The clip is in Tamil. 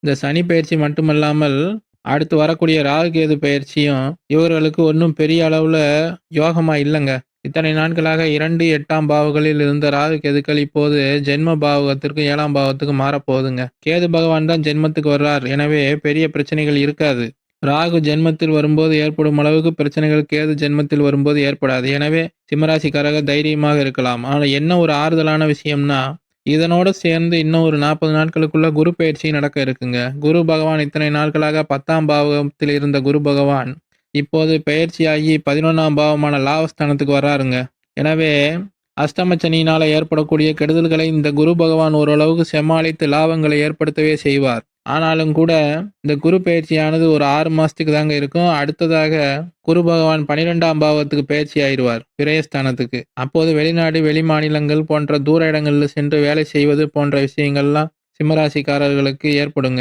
இந்த சனி பயிற்சி மட்டுமல்லாமல், அடுத்து வரக்கூடிய ராகு கேது பயிற்சியும் இவர்களுக்கு ஒண்ணும் பெரிய அளவுல யோகமா இல்லங்க. இத்தனை நாட்களாக 2, 8ஆம் பாவங்களில் இருந்த ராகு கேதுக்கள் இப்போது ஜென்ம பாவகத்திற்கு 7ஆம் பாவத்துக்கு மாறப்போகுதுங்க. கேது பகவான் தான் ஜென்மத்துக்கு வர்றார். எனவே பெரிய பிரச்சனைகள் இருக்காது. ராகு ஜென்மத்தில் வரும்போது ஏற்படும் அளவுக்கு பிரச்சனைகள் கேது ஜென்மத்தில் வரும்போது ஏற்படாது. எனவே சிம்மராசிக்காரங்க தைரியமாக இருக்கலாம். ஆனா என்ன ஒரு ஆறுதலான விஷயம்னா, இதனோட சேர்ந்து இன்னும் ஒரு 40 நாட்களுக்குள்ள குரு பெயர்ச்சி நடக்க இருக்குங்க. குரு பகவான் இத்தனை நாட்களாக 10ஆம் பாவகத்தில் இருந்த குரு பகவான் இப்போது பெயர்ச்சியாகி 11ஆம் பாவமான லாபஸ்தானத்துக்கு வர்றாருங்க. எனவே அஷ்டம சனியினால ஏற்படக்கூடிய கெடுதல்களை இந்த குரு பகவான் ஓரளவுக்கு சமாளித்து லாபங்களை ஏற்படுத்தவே செய்வார். ஆனாலும் கூட இந்த குரு பெயர்ச்சியானது ஒரு 6 மாசத்துக்கு தாங்க இருக்கும். அடுத்ததாக குரு பகவான் 12ஆம் பாவத்துக்கு பெயர்ச்சி ஆயிடுவார், விரயஸ்தானத்துக்கு. அப்போது வெளிநாடு, வெளி மாநிலங்கள் போன்ற தூர இடங்கள்ல சென்று வேலை செய்வது போன்ற விஷயங்கள்லாம் சிம்மராசிக்காரர்களுக்கு ஏற்படுங்க.